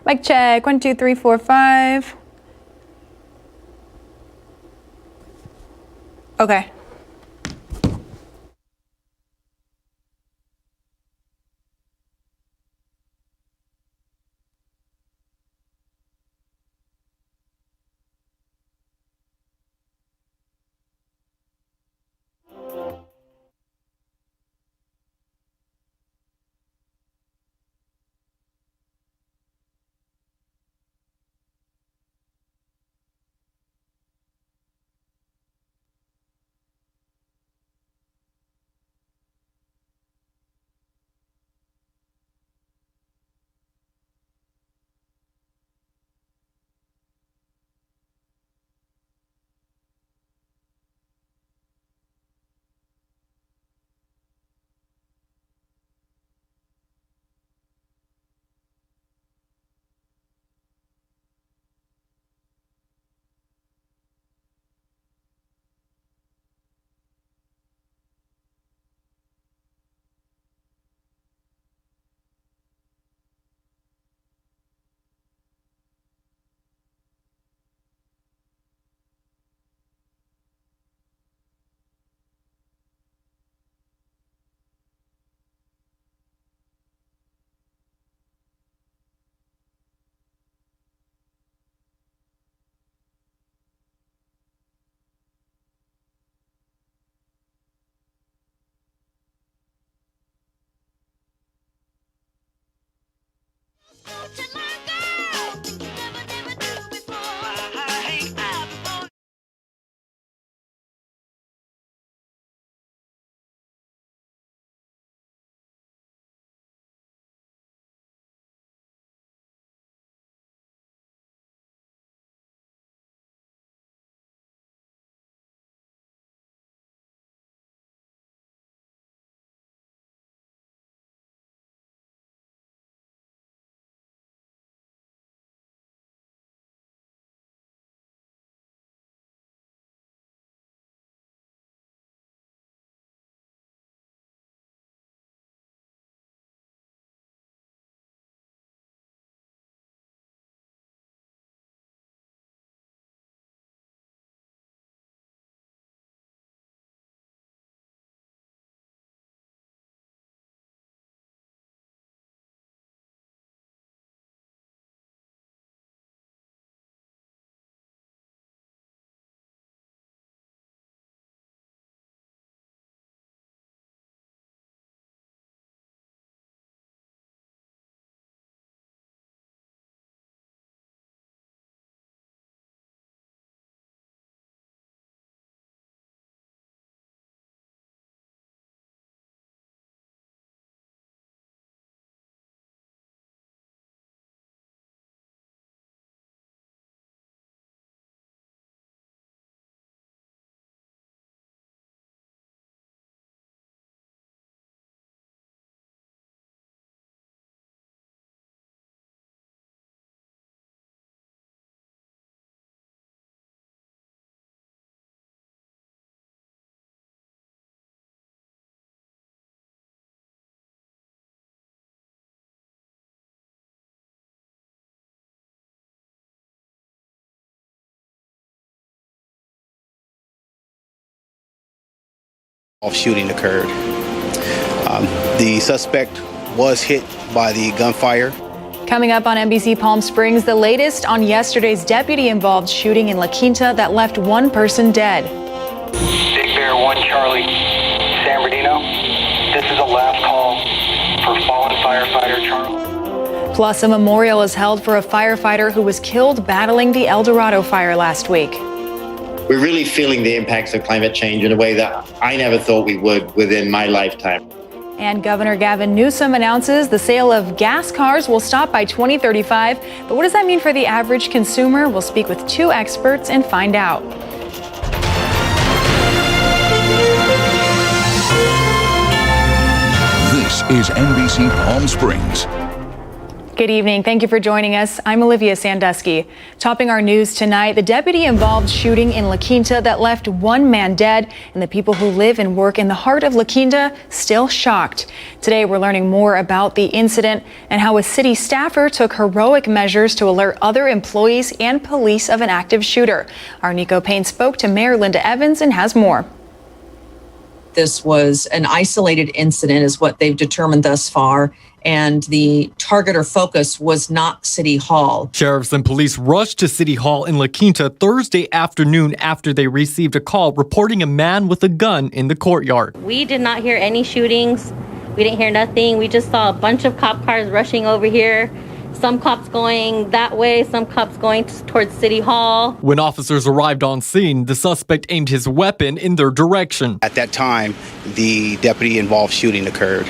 Mic check, 1, 2, 3, 4, 5. Okay. Shooting occurred. The suspect was hit by the gunfire. Coming up on NBC Palm Springs, the latest on yesterday's deputy-involved shooting in La Quinta that left one person dead. Big Bear 1 Charlie, San Bernardino. This is a last call for fallen firefighter Charlie. Plus, a memorial is held for a firefighter who was killed battling the El Dorado fire last week. We're really feeling the impacts of climate change in a way that I never thought we would within my lifetime. And Governor Gavin Newsom announces the sale of gas cars will stop by 2035. But what does that mean for the average consumer? We'll speak with two experts and find out. This is NBC Palm Springs. Good evening. Thank you for joining us. I'm Olivia Sandusky. Topping our news tonight, the deputy-involved shooting in La Quinta that left one man dead, and the people who live and work in the heart of La Quinta still shocked. Today, we're learning more about the incident and how a city staffer took heroic measures to alert other employees and police of an active shooter. Our Nico Payne spoke to Mayor Linda Evans and has more. This was an isolated incident, is what they've determined thus far. And the target or focus was not City Hall. Sheriffs and police rushed to City Hall in La Quinta Thursday afternoon after they received a call reporting a man with a gun in the courtyard. We did not hear any shootings. We didn't hear nothing. We just saw a bunch of cop cars rushing over here. Some cops going that way, some cops going towards City Hall. When officers arrived on scene, the suspect aimed his weapon in their direction. At that time, the deputy-involved shooting occurred.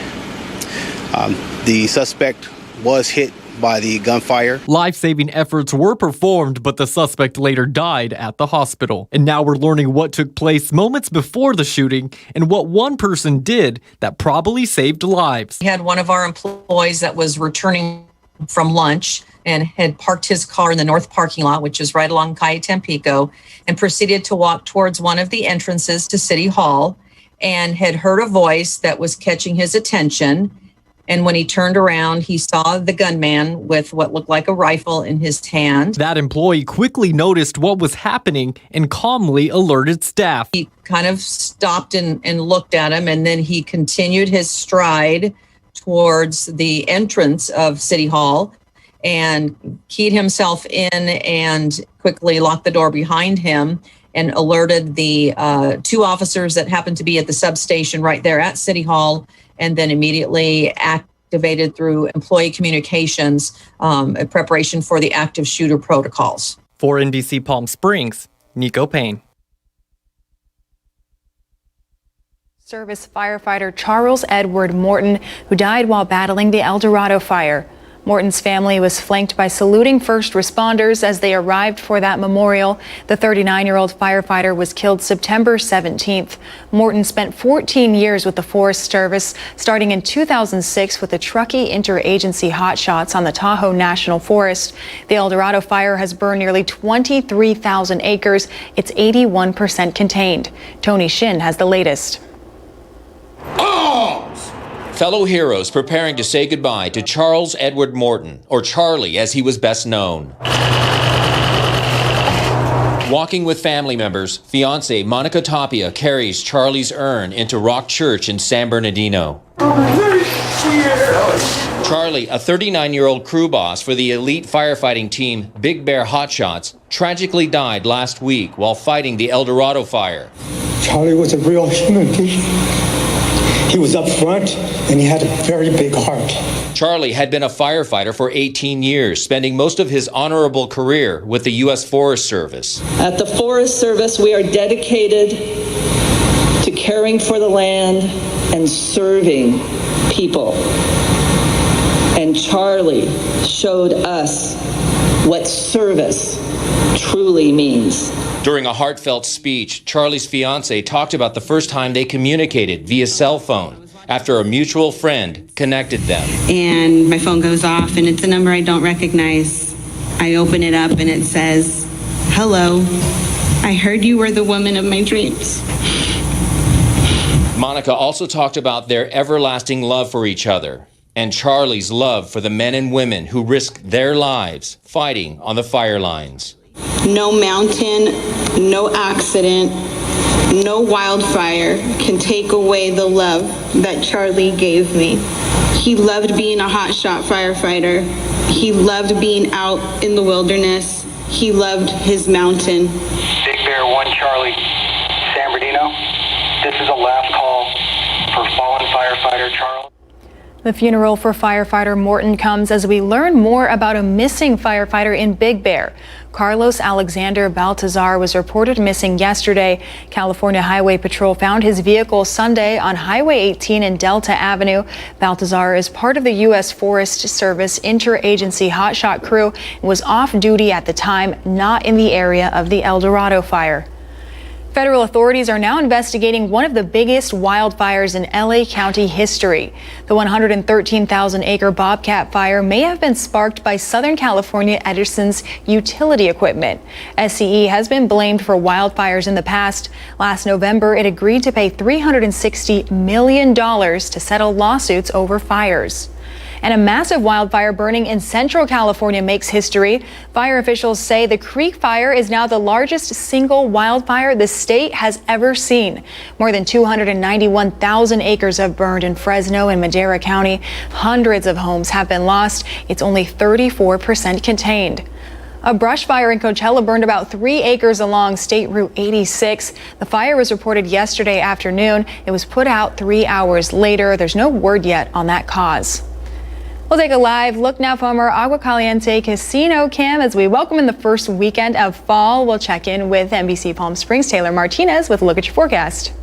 The suspect was hit by the gunfire. Life-saving efforts were performed, but the suspect later died at the hospital. And now we're learning what took place moments before the shooting and what one person did that probably saved lives. We had one of our employees that was returning from lunch and had parked his car in the north parking lot, which is right along Calle Tampico, and proceeded to walk towards one of the entrances to City Hall and had heard a voice that was catching his attention. And when he turned around, he saw the gunman with what looked like a rifle in his hand. That employee quickly noticed what was happening and calmly alerted staff. He kind of stopped and looked at him, and then he continued his stride towards the entrance of City Hall and keyed himself in and quickly locked the door behind him and alerted the two officers that happened to be at the substation right there at City Hall, and then immediately activated through employee communications a preparation for the active shooter protocols. For NBC Palm Springs, Nico Payne. Service firefighter Charles Edward Morton, who died while battling the El Dorado fire. Morton's family was flanked by saluting first responders as they arrived for that memorial. The 39-year-old firefighter was killed September 17th. Morton spent 14 years with the Forest Service, starting in 2006 with the Truckee Interagency Hotshots on the Tahoe National Forest. The El Dorado fire has burned nearly 23,000 acres. It's 81% contained. Tony Shin has the latest. Fellow heroes preparing to say goodbye to Charles Edward Morton, or Charlie as he was best known. Walking with family members, fiancée Monica Tapia carries Charlie's urn into Rock Church in San Bernardino. Charlie, a 39-year-old crew boss for the elite firefighting team Big Bear Hotshots, tragically died last week while fighting the El Dorado fire. Charlie was a real human being. He was up front, and he had a very big heart. Charlie had been a firefighter for 18 years, spending most of his honorable career with the U.S. Forest Service. At the Forest Service, we are dedicated to caring for the land and serving people. And Charlie showed us what service truly means. During a heartfelt speech, Charlie's fiancée talked about the first time they communicated via cell phone after a mutual friend connected them. And my phone goes off and it's a number I don't recognize. I open it up and it says, "Hello, I heard you were the woman of my dreams." Monica also talked about their everlasting love for each other and Charlie's love for the men and women who risked their lives fighting on the fire lines. No mountain, no accident, no wildfire can take away the love that Charlie gave me. He loved being a hotshot firefighter. He loved being out in the wilderness. He loved his mountain. Big Bear 1 Charlie, San Bernardino. This is a last call for fallen firefighter Charles. The funeral for firefighter Morton comes as we learn more about a missing firefighter in Big Bear. Carlos Alexander Baltazar was reported missing yesterday. California Highway Patrol found his vehicle Sunday on Highway 18 and Delta Avenue. Baltazar is part of the U.S. Forest Service Interagency Hotshot crew and was off duty at the time, not in the area of the El Dorado fire. Federal authorities are now investigating one of the biggest wildfires in LA County history. The 113,000-acre Bobcat fire may have been sparked by Southern California Edison's utility equipment. SCE has been blamed for wildfires in the past. Last November, it agreed to pay $360 million to settle lawsuits over fires. And a massive wildfire burning in Central California makes history. Fire officials say the Creek Fire is now the largest single wildfire the state has ever seen. More than 291,000 acres have burned in Fresno and Madera County. Hundreds of homes have been lost. It's only 34% contained. A brush fire in Coachella burned about 3 acres along State Route 86. The fire was reported yesterday afternoon. It was put out 3 hours later. There's no word yet on that cause. We'll take a live look now from our Agua Caliente casino cam as we welcome in the first weekend of fall. We'll check in with NBC Palm Springs' Taylor Martinez with a look at your forecast.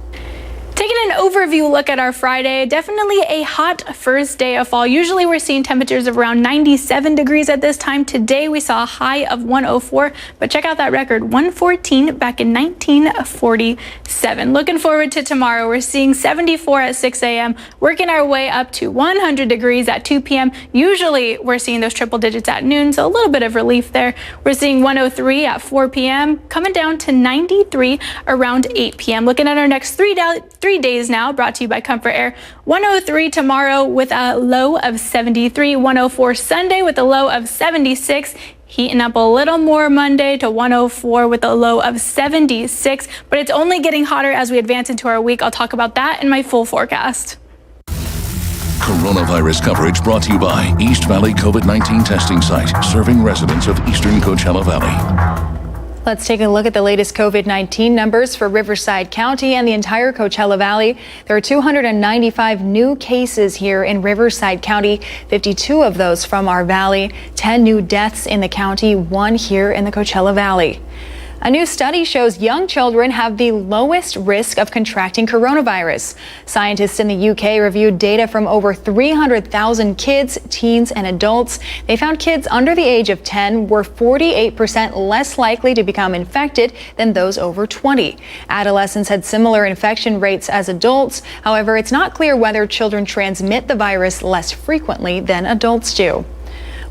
Taking an overview look at our Friday, definitely a hot first day of fall. Usually we're seeing temperatures of around 97 degrees at this time. Today we saw a high of 104, but check out that record, 114 back in 1947. Looking forward to tomorrow. We're seeing 74 at 6 a.m., working our way up to 100 degrees at 2 p.m. Usually we're seeing those triple digits at noon, so a little bit of relief there. We're seeing 103 at 4 p.m., coming down to 93 around 8 p.m. Looking at our next 3 days now, brought to you by Comfort Air. 103 tomorrow with a low of 73, 104 Sunday with a low of 76, heating up a little more Monday to 104 with a low of 76, but it's only getting hotter as we advance into our week. I'll talk about that in my full forecast. Coronavirus coverage brought to you by East Valley COVID-19 testing site, serving residents of eastern Coachella Valley. Let's take a look at the latest COVID-19 numbers for Riverside County and the entire Coachella Valley. There are 295 new cases here in Riverside County, 52 of those from our valley, 10 new deaths in the county, 1 here in the Coachella Valley. A new study shows young children have the lowest risk of contracting coronavirus. Scientists in the UK reviewed data from over 300,000 kids, teens, and adults. They found kids under the age of 10 were 48% less likely to become infected than those over 20. Adolescents had similar infection rates as adults. However, it's not clear whether children transmit the virus less frequently than adults do.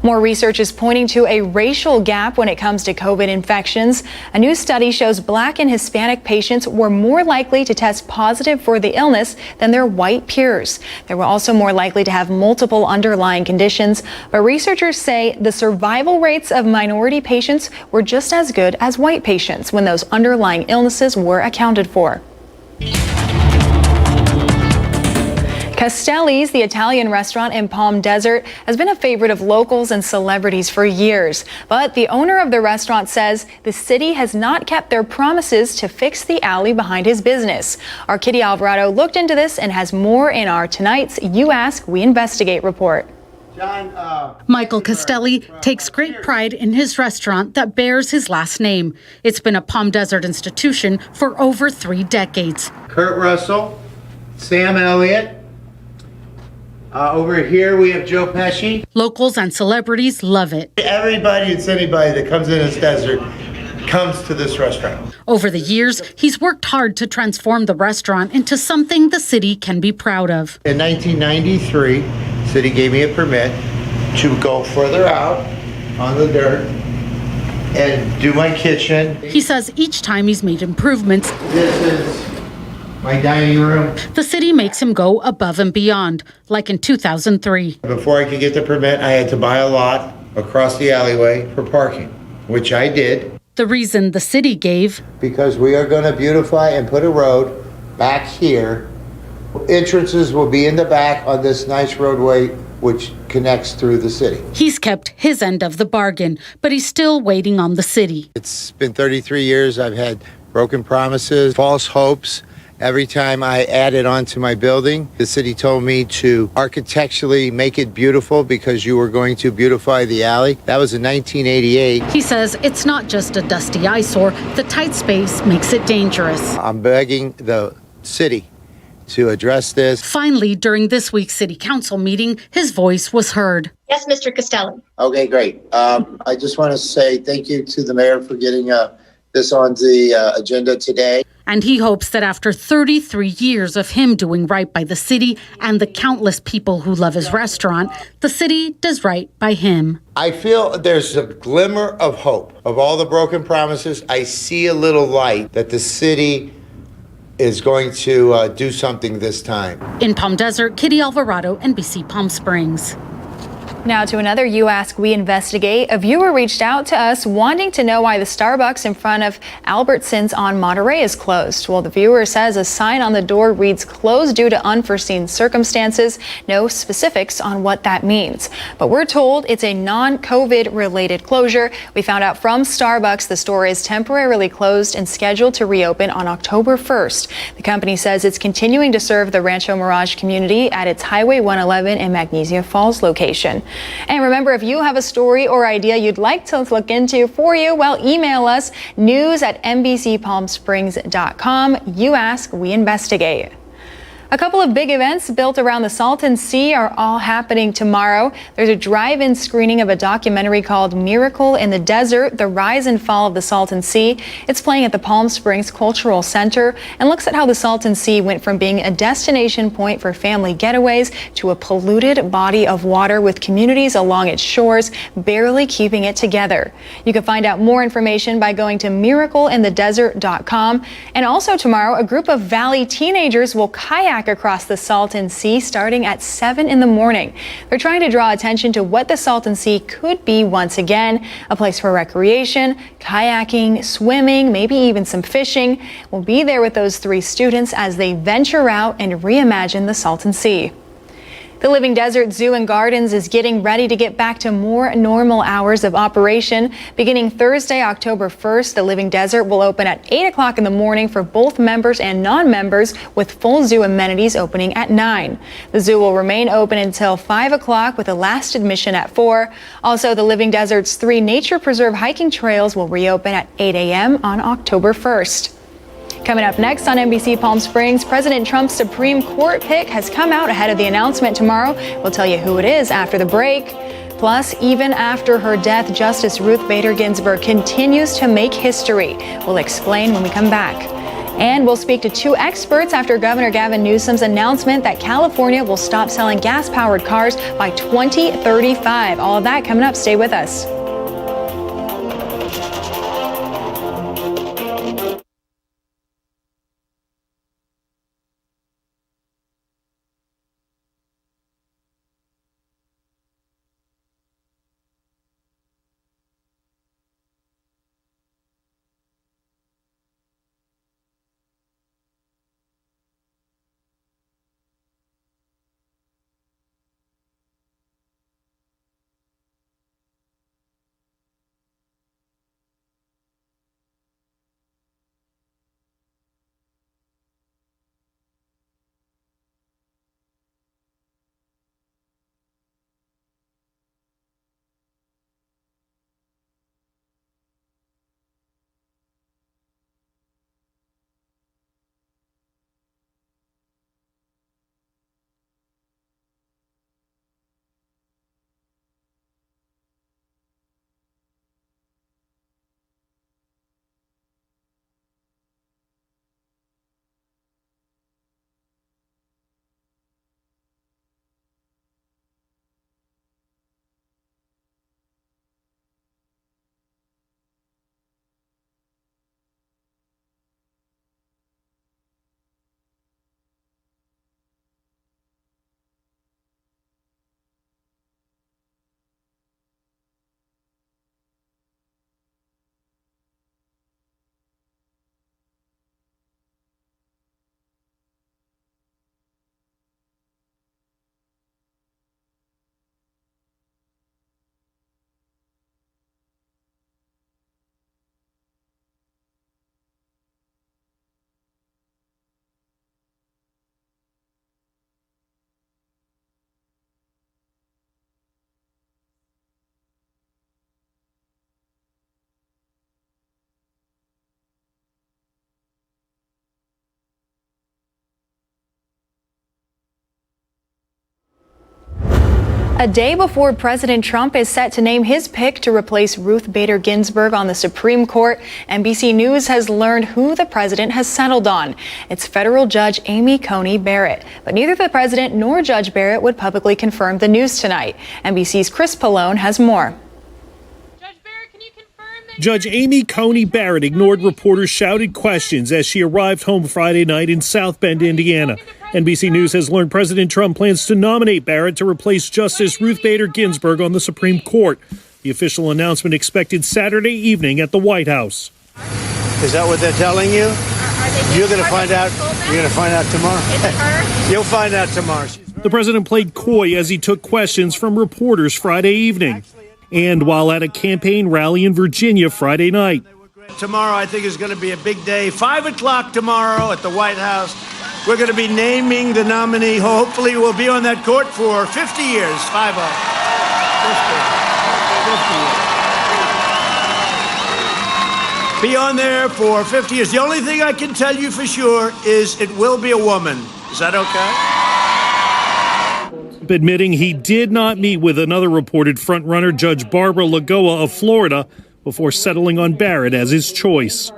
More research is pointing to a racial gap when it comes to COVID infections. A new study shows Black and Hispanic patients were more likely to test positive for the illness than their white peers. They were also more likely to have multiple underlying conditions, but researchers say the survival rates of minority patients were just as good as white patients when those underlying illnesses were accounted for. Castelli's, the Italian restaurant in Palm Desert, has been a favorite of locals and celebrities for years. But the owner of the restaurant says the city has not kept their promises to fix the alley behind his business. Our Kitty Alvarado looked into this and has more in our tonight's You Ask, We Investigate report. Michael Castelli takes great pride in his restaurant that bears his last name. It's been a Palm Desert institution for over 3 decades. Kurt Russell, Sam Elliott. Over here we have Joe Pesci. Locals and celebrities love it. Everybody, it's anybody that comes in this desert comes to this restaurant. Over the years, he's worked hard to transform the restaurant into something the city can be proud of. In 1993, the city gave me a permit to go further out on the dirt and do my kitchen. He says each time he's made improvements, this is my dining room. The city makes him go above and beyond, like in 2003. Before I could get the permit, I had to buy a lot across the alleyway for parking, which I did. The reason the city gave? Because we are going to beautify and put a road back here. Entrances will be in the back on this nice roadway which connects through the city. He's kept his end of the bargain, but he's still waiting on the city. It's been 33 years. I've had broken promises, false hopes. Every time I added on to my building, the city told me to architecturally make it beautiful because you were going to beautify the alley. That was in 1988. He says it's not just a dusty eyesore. The tight space makes it dangerous. I'm begging the city to address this. Finally, during this week's city council meeting, his voice was heard. Yes, Mr. Castelli. Okay, great. I just want to say thank you to the mayor for getting this on the agenda today. And he hopes that after 33 years of him doing right by the city and the countless people who love his restaurant, the city does right by him. I feel there's a glimmer of hope. Of all the broken promises, I see a little light that the city is going to do something this time. In Palm Desert, Kitty Alvarado, NBC Palm Springs. Now to another You Ask, We Investigate. A viewer reached out to us wanting to know why the Starbucks in front of Albertsons on Monterey is closed. Well, the viewer says a sign on the door reads closed due to unforeseen circumstances. No specifics on what that means. But we're told it's a non-COVID related closure. We found out from Starbucks the store is temporarily closed and scheduled to reopen on October 1st. The company says it's continuing to serve the Rancho Mirage community at its Highway 111 and Magnesia Falls location. And remember, if you have a story or idea you'd like to look into for you, well, email us news@NBCPalmSprings.com. You ask, we investigate. A couple of big events built around the Salton Sea are all happening tomorrow. There's a drive-in screening of a documentary called Miracle in the Desert, The Rise and Fall of the Salton Sea. It's playing at the Palm Springs Cultural Center and looks at how the Salton Sea went from being a destination point for family getaways to a polluted body of water with communities along its shores barely keeping it together. You can find out more information by going to miracleinthedesert.com. And also tomorrow, a group of Valley teenagers will kayak across the Salton Sea starting at 7 in the morning. They're trying to draw attention to what the Salton Sea could be once again, a place for recreation, kayaking, swimming, maybe even some fishing. We'll be there with those 3 students as they venture out and reimagine the Salton Sea. The Living Desert Zoo and Gardens is getting ready to get back to more normal hours of operation. Beginning Thursday, October 1st, the Living Desert will open at 8 o'clock in the morning for both members and non-members, with full zoo amenities opening at 9. The zoo will remain open until 5 o'clock with a last admission at 4. Also, the Living Desert's 3 nature preserve hiking trails will reopen at 8 a.m. on October 1st. Coming up next on NBC Palm Springs, President Trump's Supreme Court pick has come out ahead of the announcement tomorrow. We'll tell you who it is after the break. Plus, even after her death, Justice Ruth Bader Ginsburg continues to make history. We'll explain when we come back. And we'll speak to 2 experts after Governor Gavin Newsom's announcement that California will stop selling gas-powered cars by 2035. All of that coming up. Stay with us. A day before President Trump is set to name his pick to replace Ruth Bader Ginsburg on the Supreme Court, NBC News has learned who the president has settled on. It's federal judge Amy Coney Barrett. But neither the president nor Judge Barrett would publicly confirm the news tonight. NBC's Chris Pallone has more. Judge Amy Coney Barrett ignored reporters' shouted questions as she arrived home Friday night in South Bend, Indiana. NBC News has learned President Trump plans to nominate Barrett to replace Justice Ruth Bader Ginsburg on the Supreme Court. The official announcement expected Saturday evening at the White House. Is that what they're telling you? You're going to find out. You're going to find out tomorrow. You'll find out tomorrow. The president played coy as he took questions from reporters Friday evening, and while at a campaign rally in Virginia Friday night. Tomorrow, I think, is going to be a big day. 5 o'clock tomorrow at the White House. We're going to be naming the nominee. Hopefully, we'll be on that court for 50 years. 50. 50 years. Be on there for 50 years. The only thing I can tell you for sure is it will be a woman. Is that okay? Admitting he did not meet with another reported frontrunner, Judge Barbara Lagoa of Florida, before settling on Barrett as his choice.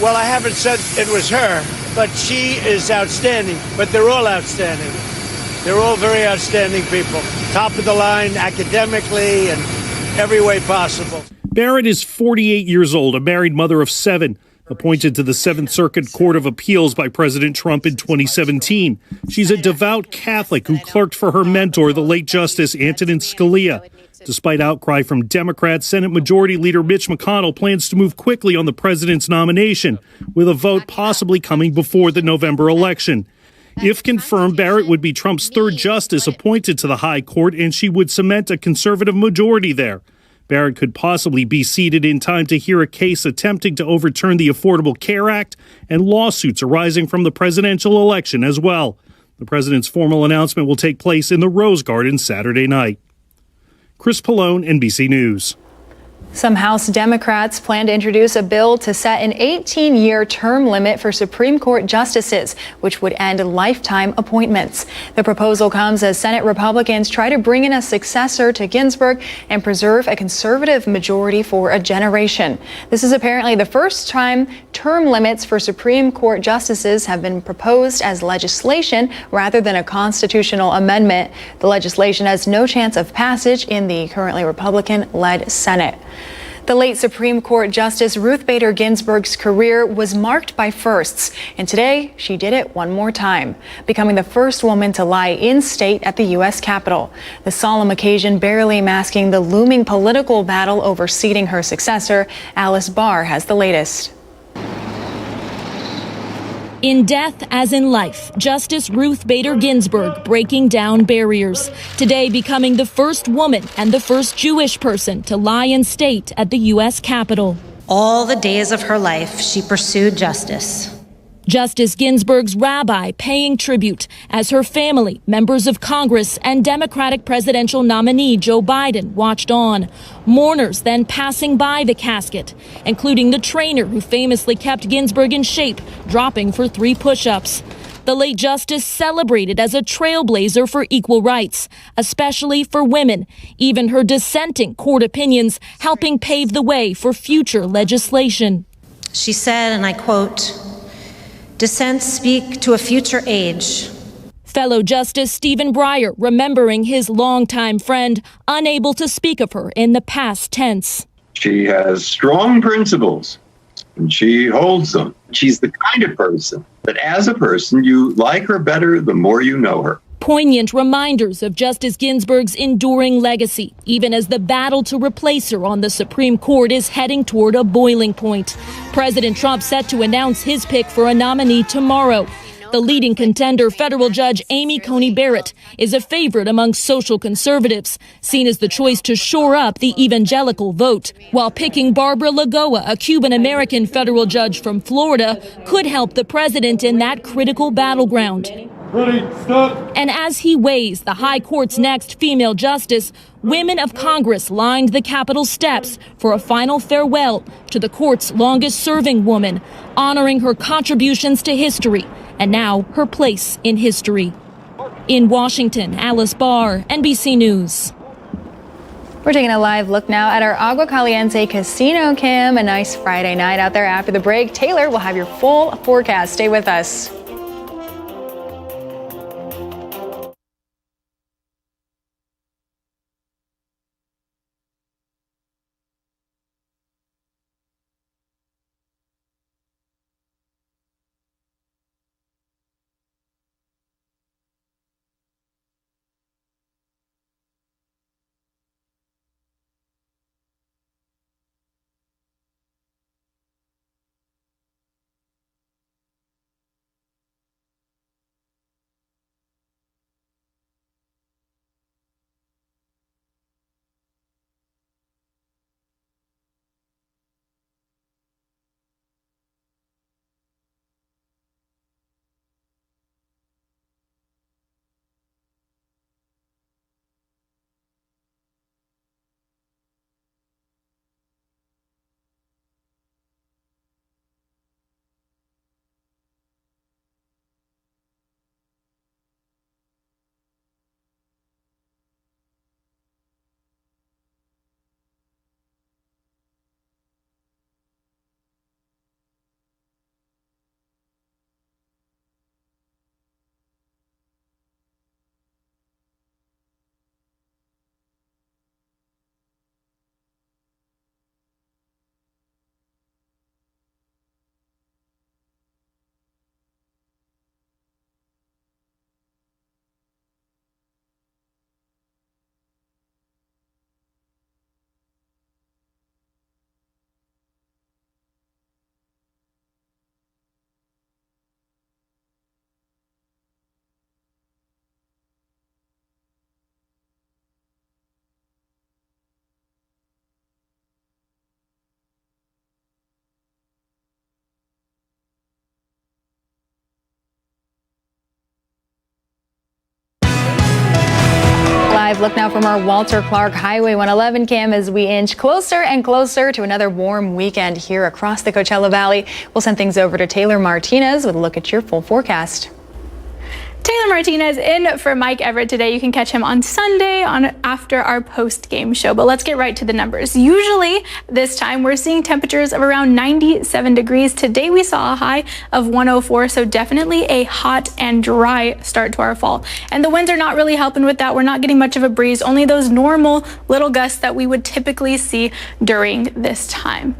Well, I haven't said it was her, but she is outstanding. But they're all outstanding. They're all very outstanding people. Top of the line academically and every way possible. Barrett is 48 years old, a married mother of 7, appointed to the 7th Circuit Court of Appeals by President Trump in 2017. She's a devout Catholic who clerked for her mentor, the late Justice Antonin Scalia. Despite outcry from Democrats, Senate Majority Leader Mitch McConnell plans to move quickly on the president's nomination, with a vote possibly coming before the November election. If confirmed, Barrett would be Trump's 3rd justice appointed to the high court, and she would cement a conservative majority there. Barrett could possibly be seated in time to hear a case attempting to overturn the Affordable Care Act and lawsuits arising from the presidential election as well. The president's formal announcement will take place in the Rose Garden Saturday night. Chris Pallone, NBC News. Some House Democrats plan to introduce a bill to set an 18-year term limit for Supreme Court justices, which would end lifetime appointments. The proposal comes as Senate Republicans try to bring in a successor to Ginsburg and preserve a conservative majority for a generation. This is apparently the first time term limits for Supreme Court justices have been proposed as legislation rather than a constitutional amendment. The legislation has no chance of passage in the currently Republican-led Senate. The late Supreme Court Justice Ruth Bader Ginsburg's career was marked by firsts, and today she did it one more time, becoming the first woman to lie in state at the U.S. Capitol. The solemn occasion barely masking the looming political battle over seating her successor. Alice Barr has the latest. In death as in life, Justice Ruth Bader Ginsburg breaking down barriers. Today becoming the first woman and the first Jewish person to lie in state at the U.S. Capitol. All the days of her life, she pursued justice. Justice Ginsburg's rabbi paying tribute as her family, members of Congress, and Democratic presidential nominee Joe Biden watched on. Mourners then passing by the casket, including the trainer who famously kept Ginsburg in shape, dropping for 3 push-ups. The late justice celebrated as a trailblazer for equal rights, especially for women, even her dissenting court opinions helping pave the way for future legislation. She said, and I quote, "Dissents speak to a future age." Fellow Justice Stephen Breyer remembering his longtime friend, unable to speak of her in the past tense. She has strong principles, and she holds them. She's the kind of person that as a person, you like her better the more you know her. Poignant reminders of Justice Ginsburg's enduring legacy, even as the battle to replace her on the Supreme Court is heading toward a boiling point. President Trump set to announce his pick for a nominee tomorrow. The leading contender, federal judge Amy Coney Barrett, is a favorite among social conservatives, seen as the choice to shore up the evangelical vote, while picking Barbara Lagoa, a Cuban-American federal judge from Florida, could help the president in that critical battleground. Ready, stop. And as he weighs the high court's next female justice, women of Congress lined the Capitol steps for a final farewell to the court's longest-serving woman, honoring her contributions to history and now her place in history. In Washington, Alice Barr, NBC News. We're taking a live look now at our Agua Caliente Casino, Kim. A nice Friday night out there. After the break, Taylor will have your full forecast. Stay with us. Live look now from our Walter Clark Highway 111 cam as we inch closer and closer to another warm weekend here across the Coachella Valley. We'll send things over to Taylor Martinez with a look at your full forecast. Taylor Martinez in for Mike Everett today. You can catch him on Sunday after our post-game show. But let's get right to the numbers. Usually this time we're seeing temperatures of around 97 degrees. Today we saw a high of 104, so definitely a hot and dry start to our fall. And the winds are not really helping with that. We're not getting much of a breeze, only those normal little gusts that we would typically see during this time.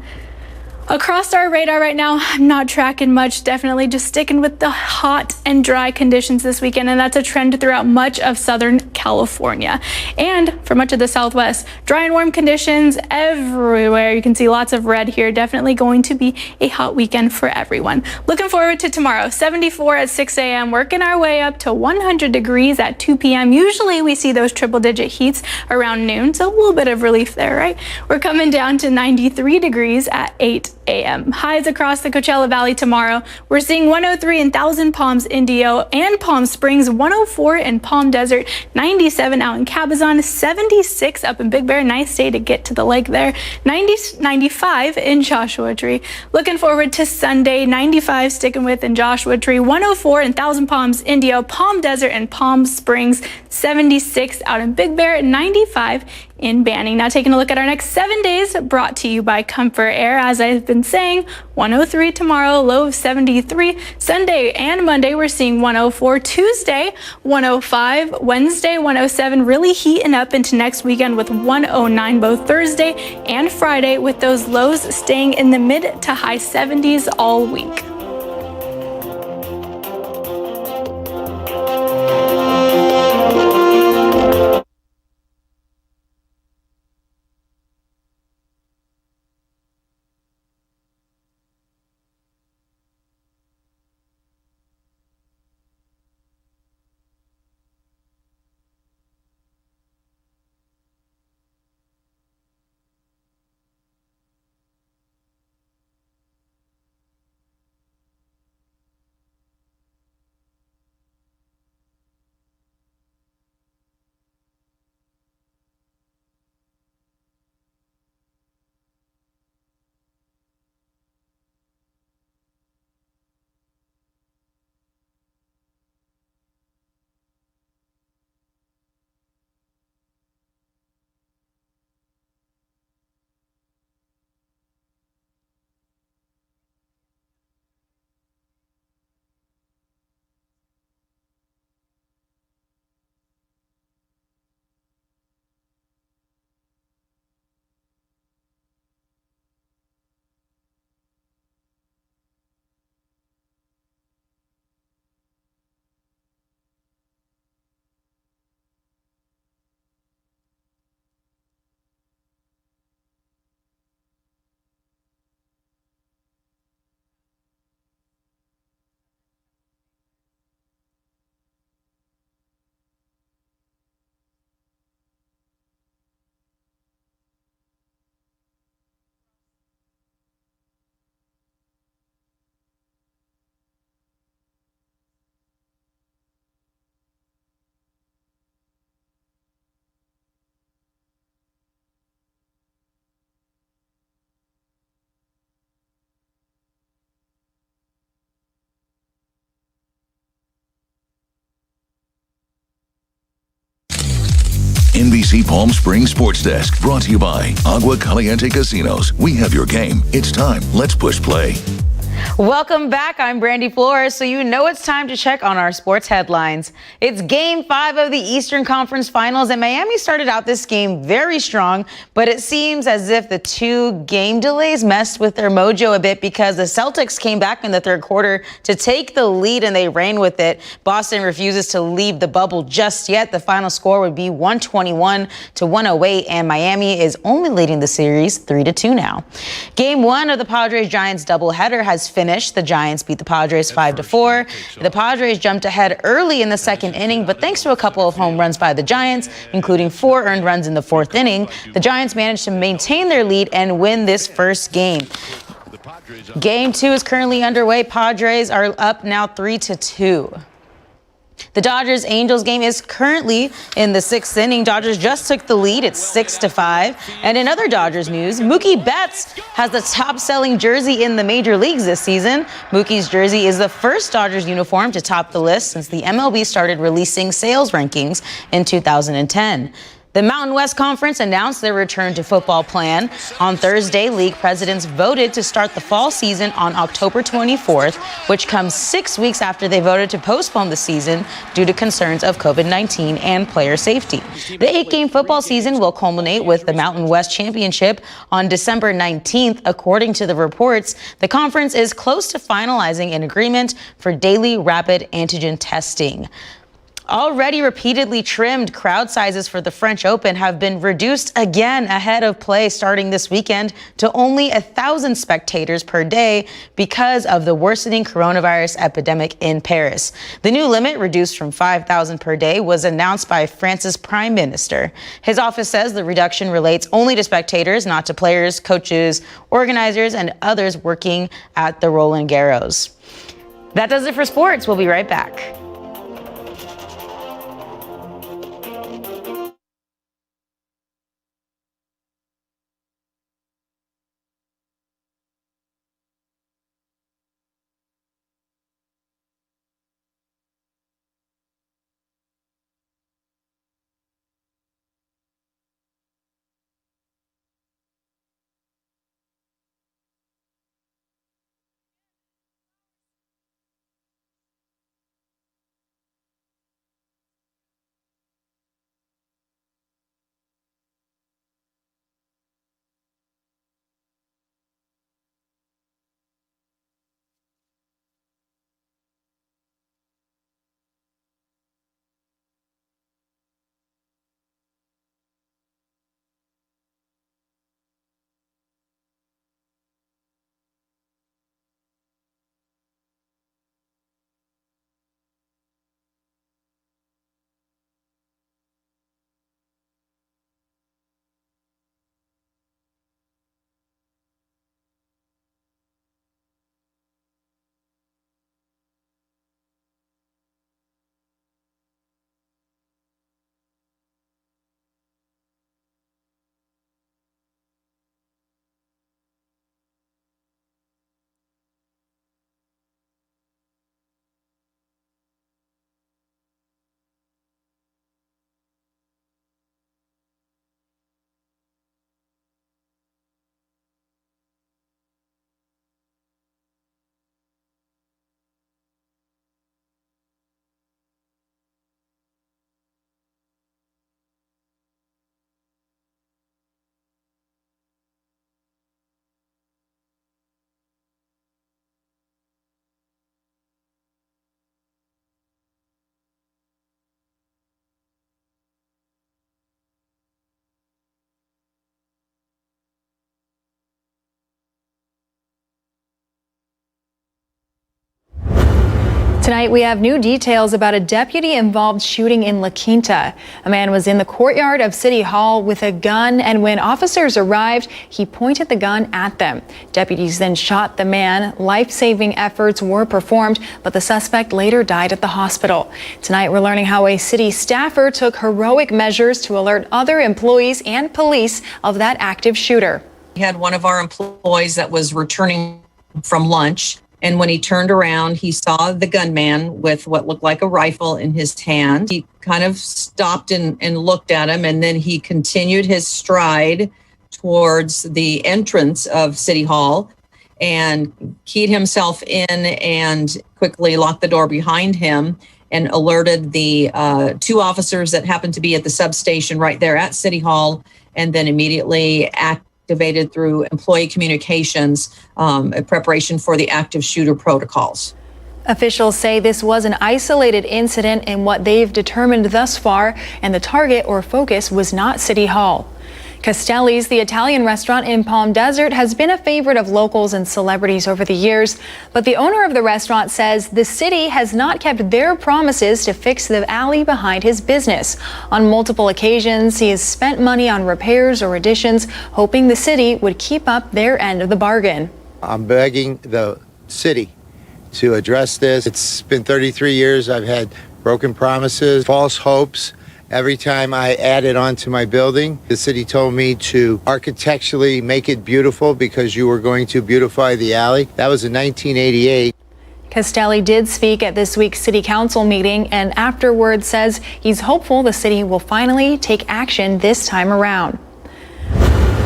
Across our radar right now, I'm not tracking much, definitely just sticking with the hot and dry conditions this weekend, and that's a trend throughout much of Southern California. And for much of the Southwest, dry and warm conditions everywhere. You can see lots of red here. Definitely going to be a hot weekend for everyone. Looking forward to tomorrow, 74 at 6 a.m., working our way up to 100 degrees at 2 p.m. Usually we see those triple-digit heats around noon, so a little bit of relief there, right? We're coming down to 93 degrees at 8 a.m. Highs across the Coachella Valley tomorrow. We're seeing 103 in Thousand Palms, Indio, and Palm Springs, 104 in Palm Desert, 97 out in Cabazon, 76 up in Big Bear. Nice day to get to the lake there. 95 in Joshua Tree. Looking forward to Sunday, 95 sticking with in Joshua Tree, 104 in Thousand Palms, Indio, Palm Desert, and Palm Springs, 76 out in Big Bear, 95 in Banning. Now taking a look at our next 7 days, brought to you by Comfort Air. As I've been saying, 103 tomorrow, low of 73. Sunday and Monday, we're seeing 104. Tuesday, 105. Wednesday, 107. Really heating up into next weekend with 109 both Thursday and Friday, with those lows staying in the mid to high 70s all week. NBC Palm Springs Sports Desk, brought to you by Agua Caliente Casinos. We have your game. It's time. Let's push play. Welcome back. I'm Brandy Flores. So you know it's time to check on our sports headlines. It's Game 5 of the Eastern Conference Finals, and Miami started out this game very strong, but it seems as if the 2 game delays messed with their mojo a bit because the Celtics came back in the third quarter to take the lead, and they ran with it. Boston refuses to leave the bubble just yet. The final score would be 121-108, and Miami is only leading the series 3-2 now. Game 1 of the Padres-Giants doubleheader has finished. The Giants beat the Padres 5-4. The Padres jumped ahead early in the second inning, but thanks to a couple of home runs by the Giants, including 4 earned runs in the fourth inning, the Giants managed to maintain their lead and win this first game. Game 2 is currently underway. Padres are up now 3-2. The Dodgers-Angels game is currently in the 6th inning. Dodgers just took the lead. It's 6-5. And in other Dodgers news, Mookie Betts has the top-selling jersey in the major leagues this season. Mookie's jersey is the first Dodgers uniform to top the list since the MLB started releasing sales rankings in 2010. The Mountain West Conference announced their return to football plan. On Thursday, league presidents voted to start the fall season on October 24th, which comes 6 weeks after they voted to postpone the season due to concerns of COVID-19 and player safety. The 8-game football season will culminate with the Mountain West Championship on December 19th. According to the reports, the conference is close to finalizing an agreement for daily rapid antigen testing. Already repeatedly trimmed crowd sizes for the French Open have been reduced again ahead of play starting this weekend to only 1,000 spectators per day because of the worsening coronavirus epidemic in Paris. The new limit, reduced from 5,000 per day, was announced by France's prime minister. His office says the reduction relates only to spectators, not to players, coaches, organizers, and others working at the Roland Garros. That does it for sports. We'll be right back. Tonight, we have new details about a deputy-involved shooting in La Quinta. A man was in the courtyard of City Hall with a gun, and when officers arrived, he pointed the gun at them. Deputies then shot the man. Life-saving efforts were performed, but the suspect later died at the hospital. Tonight, we're learning how a city staffer took heroic measures to alert other employees and police of that active shooter. We had one of our employees that was returning from lunch, And when he turned around, he saw the gunman with what looked like a rifle in his hand. He kind of stopped and looked at him, and then he continued his stride towards the entrance of City Hall and keyed himself in and quickly locked the door behind him and alerted the 2 officers that happened to be at the substation right there at City Hall, and then immediately activated through employee communications in preparation for the active shooter protocols. Officials say this was an isolated incident in what they've determined thus far, and the target or focus was not City Hall. Castelli's, the Italian restaurant in Palm Desert, has been a favorite of locals and celebrities over the years, but the owner of the restaurant says the city has not kept their promises to fix the alley behind his business. On multiple occasions, he has spent money on repairs or additions, hoping the city would keep up their end of the bargain. I'm begging the city to address this. It's been 33 years. I've had broken promises, false hopes. Every time I added on to my building, the city told me to architecturally make it beautiful because you were going to beautify the alley. That was in 1988. Castelli did speak at this week's city council meeting and afterwards says he's hopeful the city will finally take action this time around.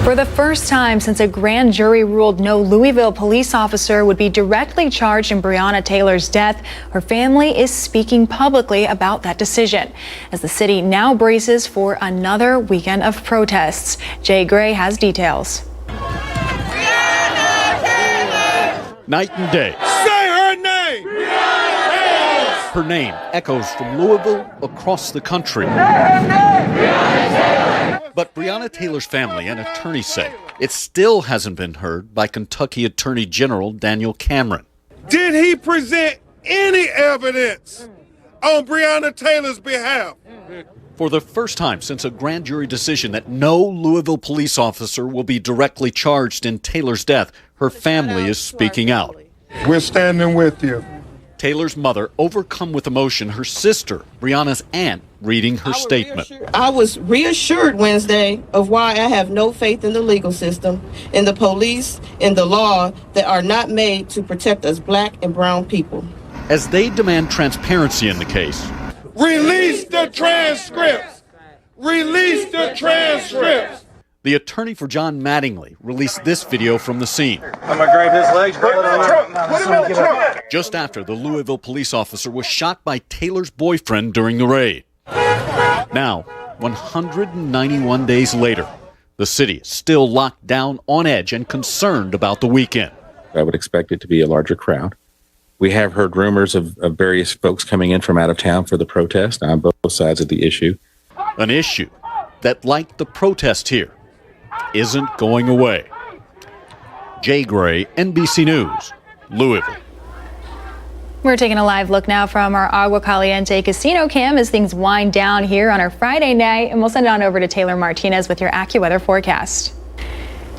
For the first time since a grand jury ruled no Louisville police officer would be directly charged in Breonna Taylor's death, her family is speaking publicly about that decision as the city now braces for another weekend of protests. Jay Gray has details. Night and day. Say her name! Her name echoes from Louisville across the country. But Breonna Taylor's family and attorneys say it still hasn't been heard by Kentucky Attorney General Daniel Cameron. Did he present any evidence on Breonna Taylor's behalf? For the first time since a grand jury decision that no Louisville police officer will be directly charged in Taylor's death, her family is speaking out. We're standing with you. Taylor's mother, overcome with emotion, her sister, Breonna's aunt, reading her statement. I was reassured Wednesday of why I have no faith in the legal system, in the police, in the law that are not made to protect us black and brown people. As they demand transparency in the case. Release the transcripts! Release the transcripts! The attorney for John Mattingly released this video from the scene. I'm gonna grab his legs, put him in the trunk. Put him in the trunk. Just after the Louisville police officer was shot by Taylor's boyfriend during the raid. Now, 191 days later, the city is still locked down, on edge, and concerned about the weekend. I would expect it to be a larger crowd. We have heard rumors of various folks coming in from out of town for the protest on both sides of the issue. An issue that, like the protest here, isn't going away. Jay Gray, NBC News, Louisville. We're taking a live look now from our Agua Caliente casino cam as things wind down here on our Friday night, and we'll send it on over to Taylor Martinez with your AccuWeather forecast.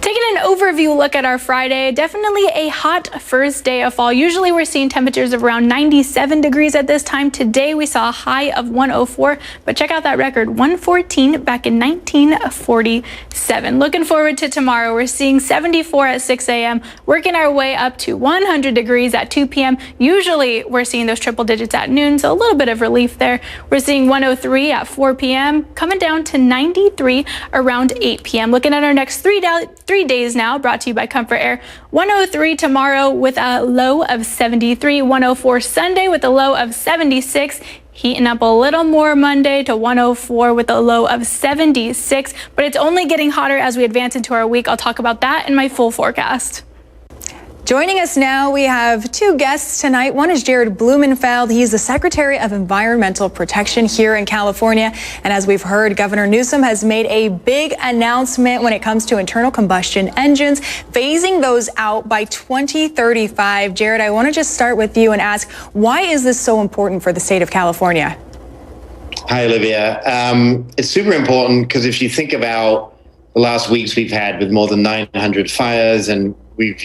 Taking an overview look at our Friday, definitely a hot first day of fall. Usually we're seeing temperatures of around 97 degrees at this time. Today we saw a high of 104, but check out that record, 114 back in 1947. Looking forward to tomorrow. We're seeing 74 at 6 a.m., working our way up to 100 degrees at 2 p.m. Usually we're seeing those triple digits at noon, so a little bit of relief there. We're seeing 103 at 4 p.m., coming down to 93 around 8 p.m. Looking at our next 3 days now, brought to you by Comfort Air. 103 tomorrow with a low of 73, 104 Sunday with a low of 76, heating up a little more Monday to 104 with a low of 76, but it's only getting hotter as we advance into our week. I'll talk about that in my full forecast. Joining us now, we have two guests tonight. One is Jared Blumenfeld. He's the Secretary of Environmental Protection here in California. And as we've heard, Governor Newsom has made a big announcement when it comes to internal combustion engines, phasing those out by 2035. Jared, I want to just start with you and ask, why is this so important for the state of California? Hi, Olivia. It's super important because if you think about the last weeks we've had with more than 900 fires and we've,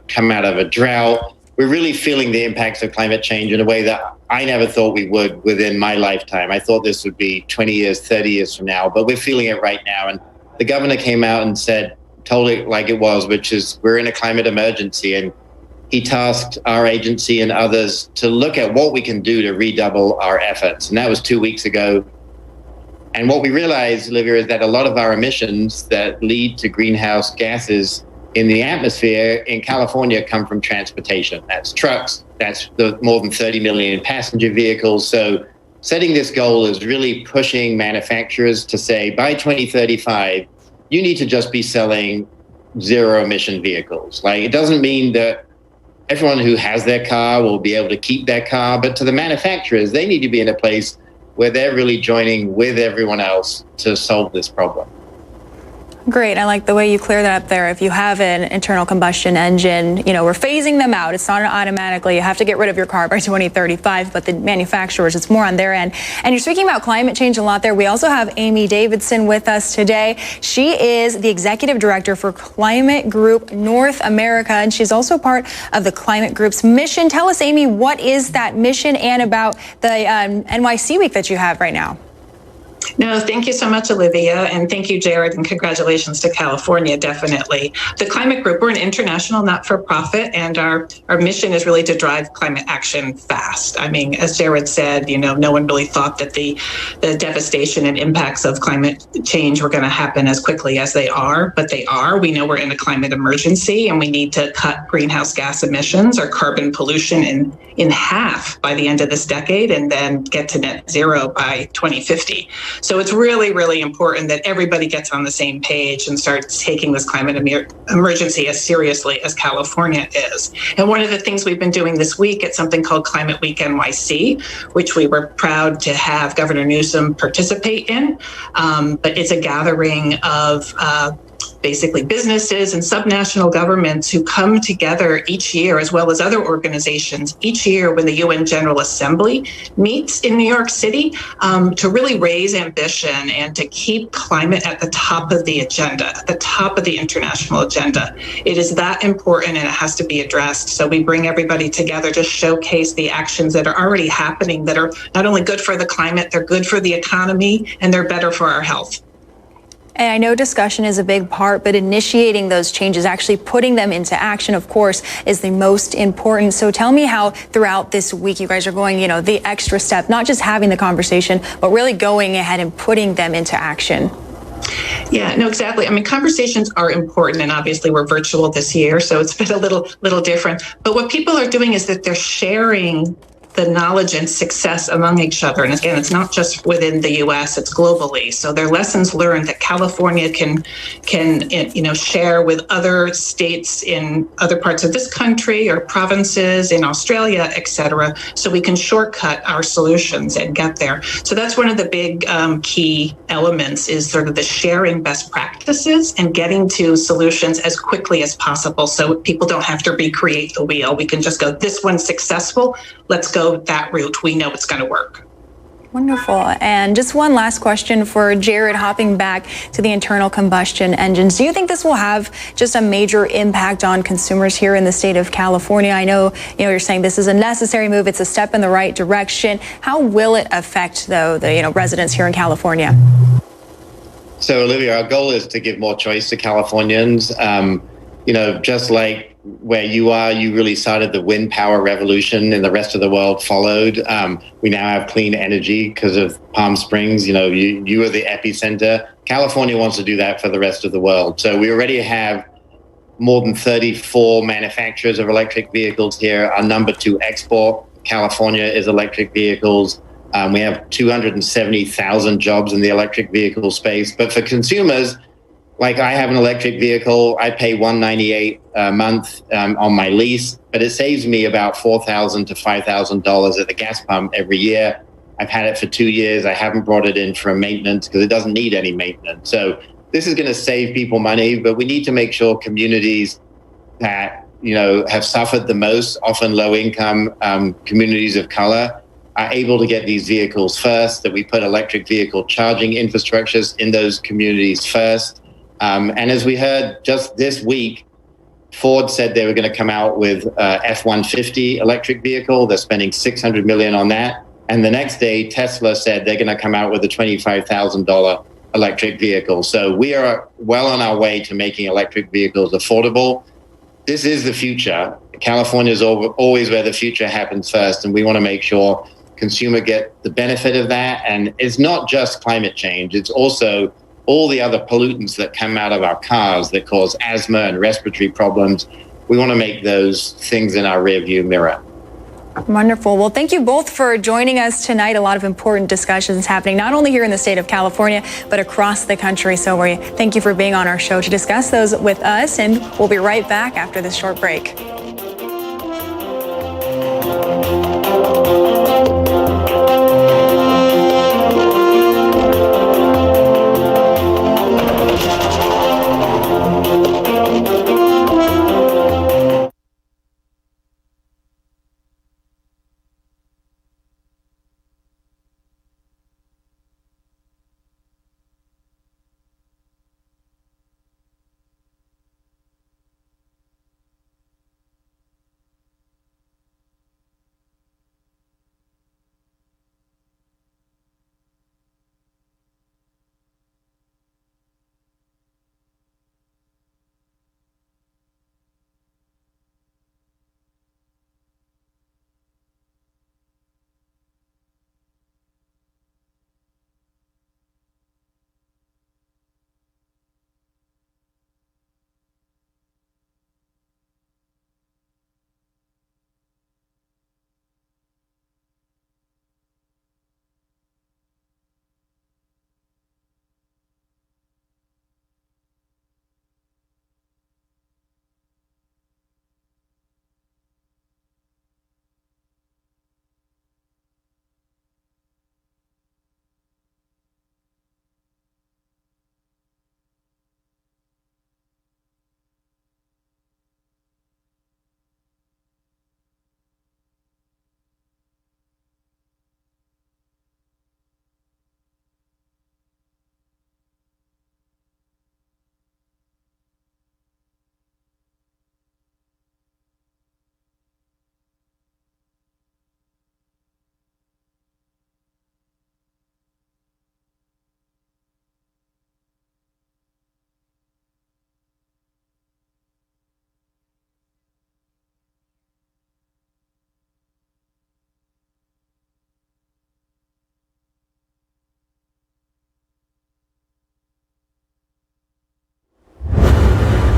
come out of a drought. We're really feeling the impacts of climate change in a way that I never thought we would within my lifetime. I thought this would be 20 years, 30 years from now, but we're feeling it right now. And the governor came out and told it like it was, which is we're in a climate emergency. And he tasked our agency and others to look at what we can do to redouble our efforts. And that was 2 weeks ago. And what we realized, Olivia, is that a lot of our emissions that lead to greenhouse gases in the atmosphere in California come from transportation. That's trucks, that's the more than 30 million passenger vehicles. So setting this goal is really pushing manufacturers to say, by 2035, you need to just be selling zero emission vehicles. Like, it doesn't mean that everyone who has their car will be able to keep their car, but to the manufacturers, they need to be in a place where they're really joining with everyone else to solve this problem. Great. I like the way you clear that up there. If you have an internal combustion engine, we're phasing them out. It's not automatically. You have to get rid of your car by 2035, but the manufacturers, it's more on their end. And you're speaking about climate change a lot there. We also have Amy Davidson with us today. She is the executive director for Climate Group North America, and she's also part of the Climate Group's mission. Tell us, Amy, what is that mission and about the NYC week that you have right now? No, thank you so much, Olivia, and thank you, Jared, and congratulations to California, definitely. The Climate Group, we're an international not-for-profit, and our mission is really to drive climate action fast. I mean, as Jared said, no one really thought that the devastation and impacts of climate change were going to happen as quickly as they are, but they are. We know we're in a climate emergency, and we need to cut greenhouse gas emissions or carbon pollution in half by the end of this decade, and then get to net zero by 2050. So it's really, really important that everybody gets on the same page and starts taking this climate emergency as seriously as California is. And one of the things we've been doing this week at something called Climate Week NYC, which we were proud to have Governor Newsom participate in. But it's a gathering of basically businesses and subnational governments who come together each year, as well as other organizations, each year when the UN General Assembly meets in New York City, to really raise ambition and to keep climate at the top of the agenda, at the top of the international agenda. It is that important, and it has to be addressed. So we bring everybody together to showcase the actions that are already happening that are not only good for the climate, they're good for the economy, and they're better for our health. And I know discussion is a big part, but initiating those changes, actually putting them into action, of course, is the most important. So tell me how throughout this week you guys are going, the extra step, not just having the conversation, but really going ahead and putting them into action. Yeah, no, exactly. I mean, conversations are important, and obviously we're virtual this year, so it's been a little different. But what people are doing is that they're sharing the knowledge and success among each other. And again, it's not just within the U.S., it's globally. So there are lessons learned that California can share with other states in other parts of this country or provinces in Australia, et cetera, so we can shortcut our solutions and get there. So that's one of the big key elements, is sort of the sharing best practices and getting to solutions as quickly as possible, so people don't have to recreate the wheel. We can just go, this one's successful, let's go that route. We know it's going to work. Wonderful. And just one last question for Jared, hopping back to the internal combustion engines. Do you think this will have just a major impact on consumers here in the state of California? I know, you're saying this is a necessary move. It's a step in the right direction. How will it affect, though, the residents here in California? So, Olivia, our goal is to give more choice to Californians. Just like where you are, you really started the wind power revolution and the rest of the world followed. We now have clean energy because of Palm Springs. You are the epicenter. California wants to do that for the rest of the world. So we already have more than 34 manufacturers of electric vehicles here. Our number 2 export, California, is electric vehicles. We have 270,000 jobs in the electric vehicle space. But for consumers, like, I have an electric vehicle, I pay $198 a month on my lease, but it saves me about $4,000 to $5,000 at the gas pump every year. I've had it for 2 years. I haven't brought it in for maintenance because it doesn't need any maintenance. So this is going to save people money, but we need to make sure communities that, have suffered the most, often low-income communities of color, are able to get these vehicles first, that we put electric vehicle charging infrastructures in those communities first. And as we heard just this week, Ford said they were going to come out with F-150 electric vehicle. They're spending $600 million on that. And the next day, Tesla said they're going to come out with a $25,000 electric vehicle. So we are well on our way to making electric vehicles affordable. this is the future. California is always where the future happens first, and we want to make sure consumers get the benefit of that. And it's not just climate change, it's also all the other pollutants that come out of our cars that cause asthma and respiratory problems. We want to make those things in our rearview mirror. Wonderful. Well, thank you both for joining us tonight. A lot of important discussions happening, not only here in the state of California, but across the country. So we thank you for being on our show to discuss those with us, and we'll be right back after this short break.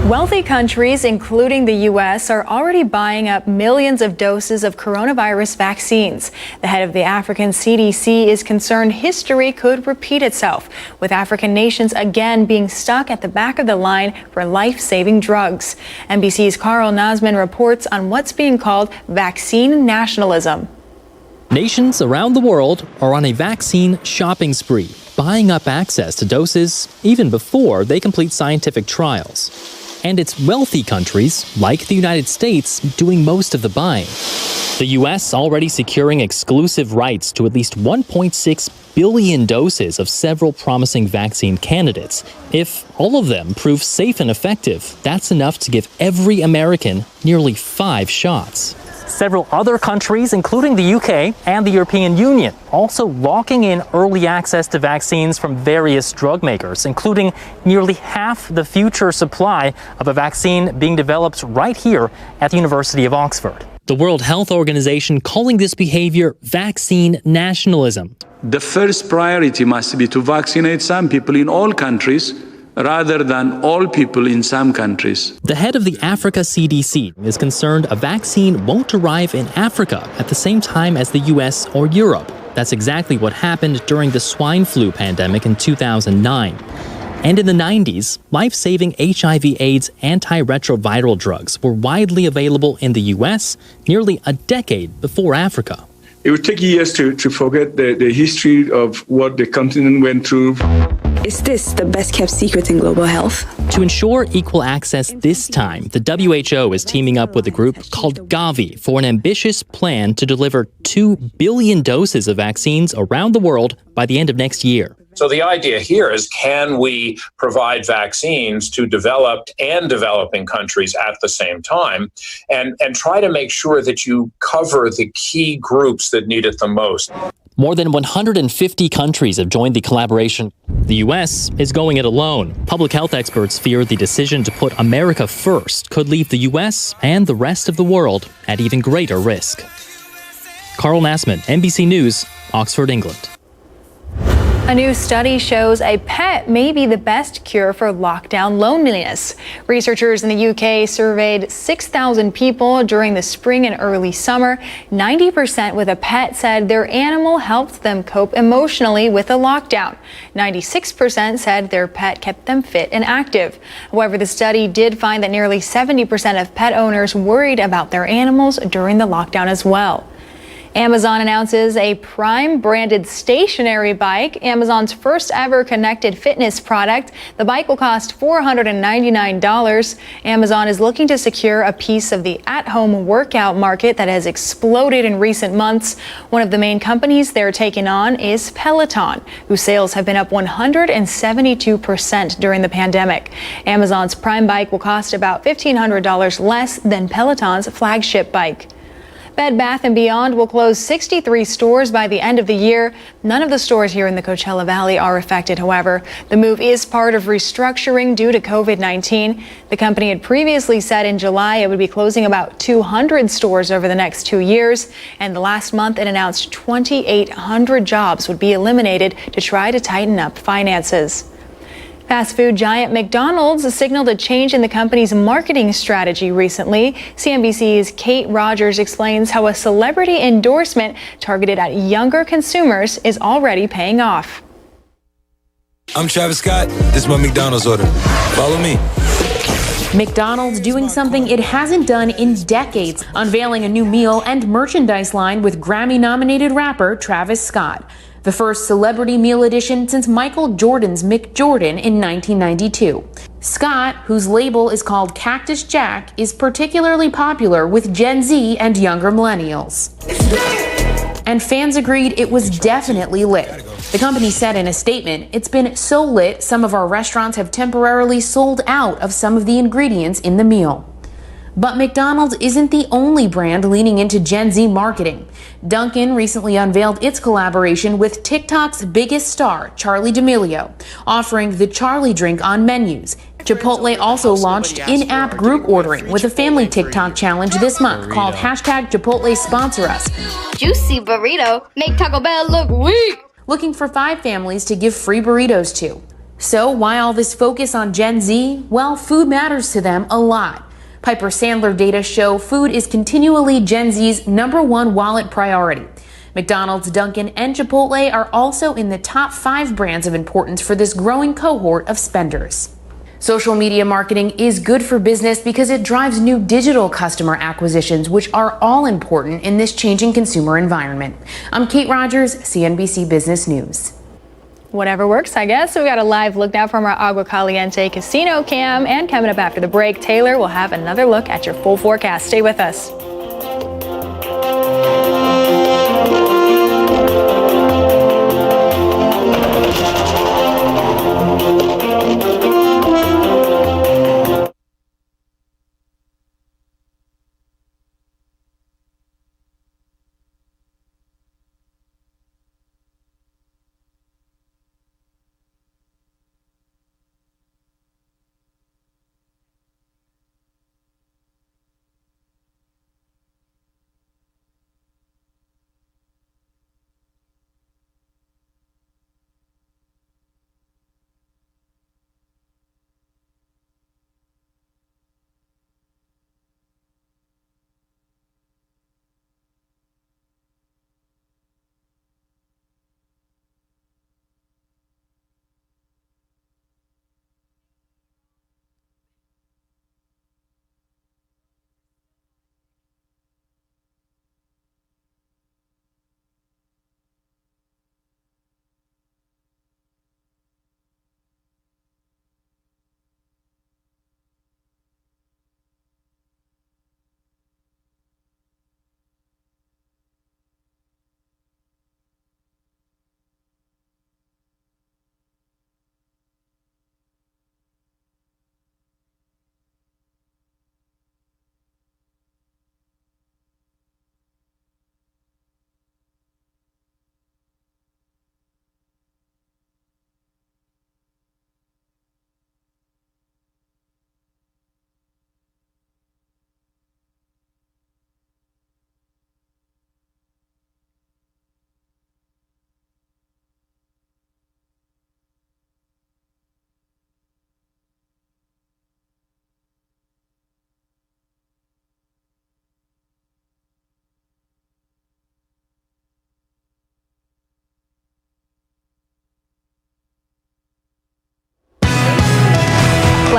Wealthy countries, including the U.S., are already buying up millions of doses of coronavirus vaccines. The head of the African CDC is concerned history could repeat itself, with African nations again being stuck at the back of the line for life-saving drugs. NBC's Carl Nazman reports on what's being called vaccine nationalism. Nations around the world are on a vaccine shopping spree, buying up access to doses even before they complete scientific trials. And it's wealthy countries, like the United States, doing most of the buying. The U.S. already securing exclusive rights to at least 1.6 billion doses of several promising vaccine candidates. If all of them prove safe and effective, that's enough to give every American nearly 5 shots. Several other countries, including the UK and the European Union, also locking in early access to vaccines from various drug makers, including nearly half the future supply of a vaccine being developed right here at the University of Oxford. The World Health Organization calling this behavior vaccine nationalism. The first priority must be to vaccinate some people in all countries, rather than all people in some countries. The head of the Africa CDC is concerned a vaccine won't arrive in Africa at the same time as the US or Europe. That's exactly what happened during the swine flu pandemic in 2009. And in the 90s, life-saving HIV/AIDS antiretroviral drugs were widely available in the US nearly a decade before Africa. It would take years to forget the history of what the continent went through. Is this the best-kept secret in global health? To ensure equal access this time, the WHO is teaming up with a group called Gavi for an ambitious plan to deliver 2 billion doses of vaccines around the world by the end of next year. So the idea here is, can we provide vaccines to developed and developing countries at the same time, and try to make sure that you cover the key groups that need it the most? More than 150 countries have joined the collaboration. The U.S. is going it alone. Public health experts fear the decision to put America first could leave the U.S. and the rest of the world at even greater risk. Carl Nassman, NBC News, Oxford, England. A new study shows a pet may be the best cure for lockdown loneliness. Researchers in the UK surveyed 6,000 people during the spring and early summer. 90% with a pet said their animal helped them cope emotionally with a lockdown. 96% said their pet kept them fit and active. However, the study did find that nearly 70% of pet owners worried about their animals during the lockdown as well. Amazon announces a Prime branded stationary bike, Amazon's first ever connected fitness product. The bike will cost $499. Amazon is looking to secure a piece of the at-home workout market that has exploded in recent months. One of the main companies they're taking on is Peloton, whose sales have been up 172% during the pandemic. Amazon's Prime bike will cost about $1,500 less than Peloton's flagship bike. Bed Bath & Beyond will close 63 stores by the end of the year. None of the stores here in the Coachella Valley are affected, however. The move is part of restructuring due to COVID-19. The company had previously said in July it would be closing about 200 stores over the next 2 years. And last month it announced 2,800 jobs would be eliminated to try to tighten up finances. Fast food giant McDonald's has signaled a change in the company's marketing strategy recently. CNBC's Kate Rogers explains how a celebrity endorsement targeted at younger consumers is already paying off. I'm Travis Scott. This is my McDonald's order. Follow me. McDonald's doing something it hasn't done in decades, unveiling a new meal and merchandise line with Grammy-nominated rapper Travis Scott. The first celebrity meal edition since Michael Jordan's McJordan in 1992. Scott, whose label is called Cactus Jack, is particularly popular with Gen Z and younger millennials. And fans agreed it was definitely lit. The company said in a statement, "It's been so lit, some of our restaurants have temporarily sold out of some of the ingredients in the meal." But McDonald's isn't the only brand leaning into Gen Z marketing. Dunkin' recently unveiled its collaboration with TikTok's biggest star, Charli D'Amelio, offering the Charli drink on menus. Chipotle also launched in-app group ordering with a family TikTok challenge this month called #Chipotle Sponsor Us. Juicy burrito make Taco Bell look weak. Looking for 5 families to give free burritos to. So why all this focus on Gen Z? Well, food matters to them a lot. Piper Sandler data show food is continually Gen Z's #1 wallet priority. McDonald's, Dunkin', and Chipotle are also in the top 5 brands of importance for this growing cohort of spenders. Social media marketing is good for business because it drives new digital customer acquisitions, which are all important in this changing consumer environment. I'm Kate Rogers, CNBC Business News. Whatever works, I guess. So we got a live look now from our Agua Caliente casino cam. And coming up after the break, Taylor will have another look at your full forecast. Stay with us.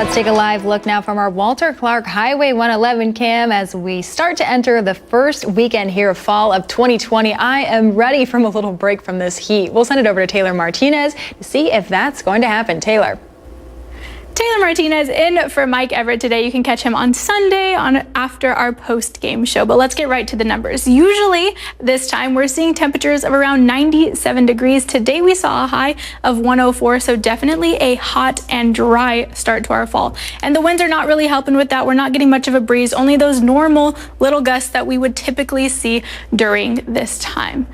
Let's take a live look now from our Walter Clark Highway 111 cam as we start to enter the first weekend here of fall of 2020. I am ready from a little break from this heat. We'll send it over to Taylor Martinez to see if that's going to happen. Taylor. Taylor Martinez in for Mike Everett today. You can catch him on Sunday after our post-game show. But let's get right to the numbers. Usually this time we're seeing temperatures of around 97 degrees. Today we saw a high of 104, so definitely a hot and dry start to our fall. And the winds are not really helping with that. We're not getting much of a breeze, only those normal little gusts that we would typically see during this time.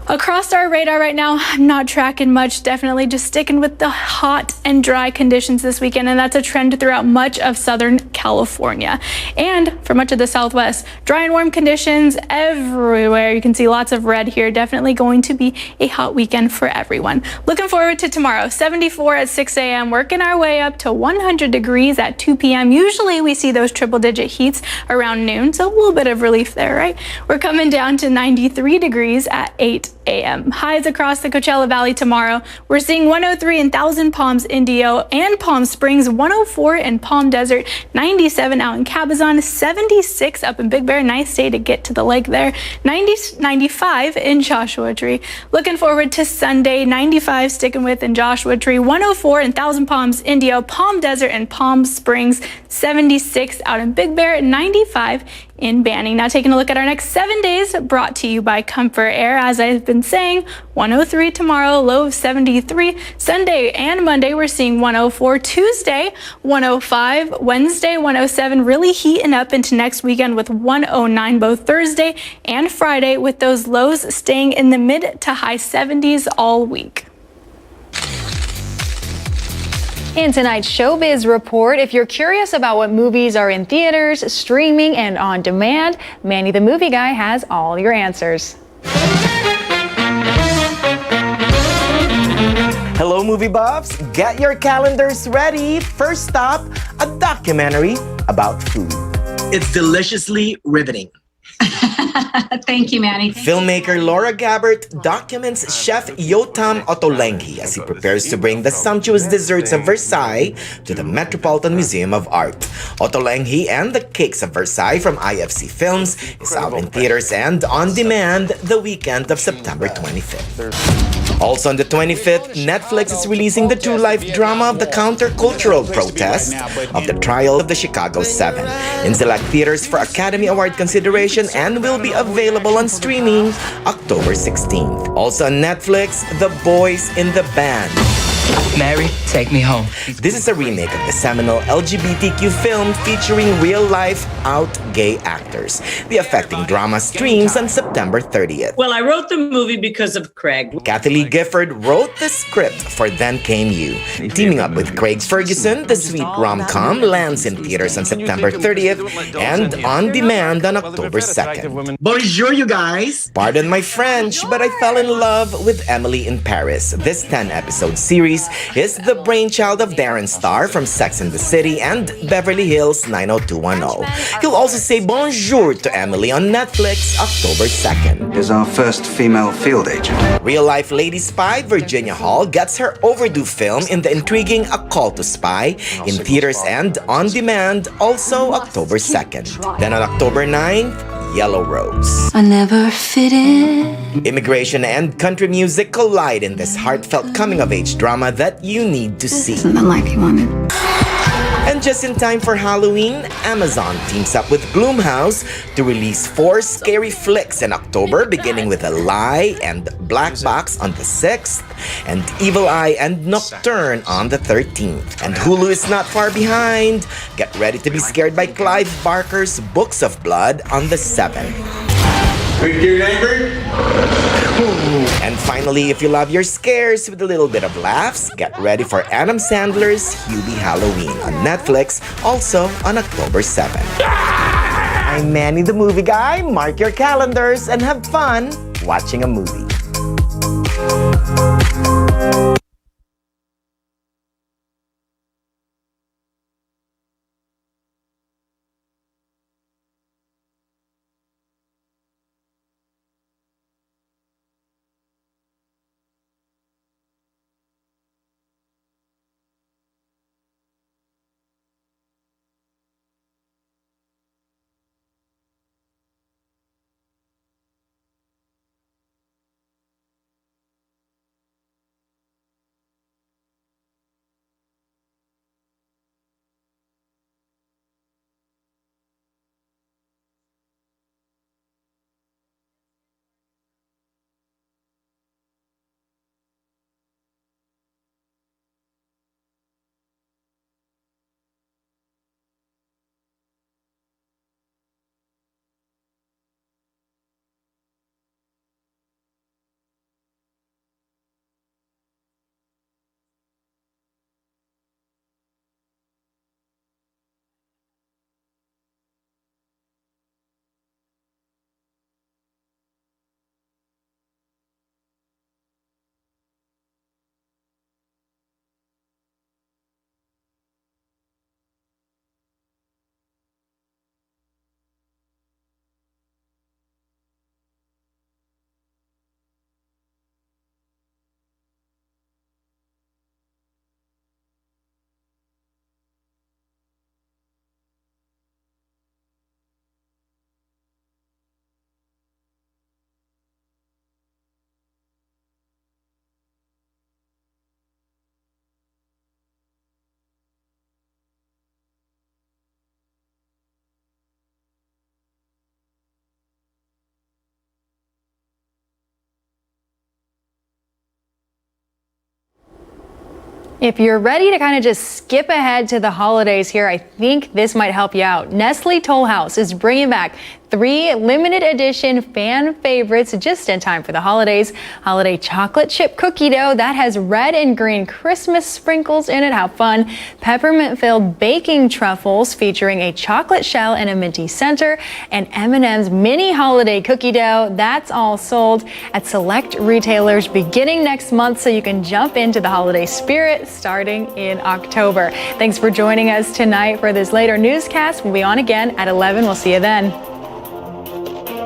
Across our radar right now, I'm not tracking much, definitely just sticking with the hot and dry conditions this weekend, and that's a trend throughout much of Southern California. And for much of the Southwest, dry and warm conditions everywhere. You can see lots of red here. Definitely going to be a hot weekend for everyone. Looking forward to tomorrow, 74 at 6 a.m., working our way up to 100 degrees at 2 p.m. Usually we see those triple-digit heats around noon, so a little bit of relief there, right? We're coming down to 93 degrees at 8 a.m. Highs across the Coachella Valley tomorrow. We're seeing 103 in Thousand Palms, Indio, and Palm Springs, 104 in Palm Desert, 97 out in Cabazon, 76 up in Big Bear. Nice day to get to the lake there. 95 in Joshua Tree. Looking forward to Sunday, 95 sticking with in Joshua Tree, 104 in Thousand Palms, Indio, Palm Desert, and Palm Springs, 76 out in Big Bear, 95 in Banning. Now taking a look at our next 7 days, brought to you by Comfort Air. As I've been saying, 103 tomorrow, low of 73. Sunday and Monday, we're seeing 104. Tuesday, 105. Wednesday, 107. Really heating up into next weekend with 109 both Thursday and Friday, with those lows staying in the mid to high 70s all week. In tonight's Showbiz Report, if you're curious about what movies are in theaters, streaming, and on demand, Manny the Movie Guy has all your answers. Hello, movie buffs. Get your calendars ready. First stop, a documentary about food. It's deliciously riveting. Thank you, Manny. Filmmaker Laura Gabbert documents Chef Yotam Ottolenghi as he prepares to bring the sumptuous desserts of Versailles to the Metropolitan Museum of Art. Ottolenghi and the Cakes of Versailles from IFC Films is out in theaters and on demand the weekend of September 25th. Also on the 25th, Netflix is releasing the true-life drama of the countercultural protest of the trial of the Chicago 7 in select theaters for Academy Award consideration and will be available on streaming October 16th. Also on Netflix, The Boys in the Band. Mary, take me home. This is a remake of the seminal LGBTQ film featuring real-life out gay actors. The affecting drama streams on September 30th. Well, I wrote the movie because of Craig. Kathy Lee Gifford wrote the script for Then Came You. Teaming up with Craig Ferguson, the sweet rom-com lands in theaters on September 30th and on demand on October 2nd. Bonjour, you guys. Pardon my French, but I fell in love with Emily in Paris. This 10-episode series is the brainchild of Darren Star from Sex and the City and Beverly Hills 90210. He'll also say bonjour to Emily on Netflix October 2nd. Is our first female field agent. Real-life lady spy Virginia Hall gets her overdue film in the intriguing A Call to Spy in theaters and on demand also October 2nd. Then on October 9th, Yellow Rose. I never fit in. Immigration and country music collide in this heartfelt coming-of-age drama that you need to see. Isn't the life you wanted? And just in time for Halloween, Amazon teams up with Blumhouse to release 4 scary flicks in October, beginning with A Lie and Black Box on the 6th, and Evil Eye and Nocturne on the 13th. And Hulu is not far behind. Get ready to be scared by Clive Barker's Books of Blood on the 7th. And finally, if you love your scares with a little bit of laughs, get ready for Adam Sandler's Hubie Halloween on Netflix, also on October 7th. I'm Manny the Movie Guy. Mark your calendars and have fun watching a movie. If you're ready to kind of just skip ahead to the holidays here, I think this might help you out. Nestle Toll House is bringing back 3 limited edition fan favorites just in time for the holidays. Holiday chocolate chip cookie dough that has red and green Christmas sprinkles in it. How fun. Peppermint filled baking truffles featuring a chocolate shell and a minty center. And M&M's mini holiday cookie dough. That's all sold at select retailers beginning next month, so you can jump into the holiday spirit starting in October. Thanks for joining us tonight for this later newscast. We'll be on again at 11. We'll see you then.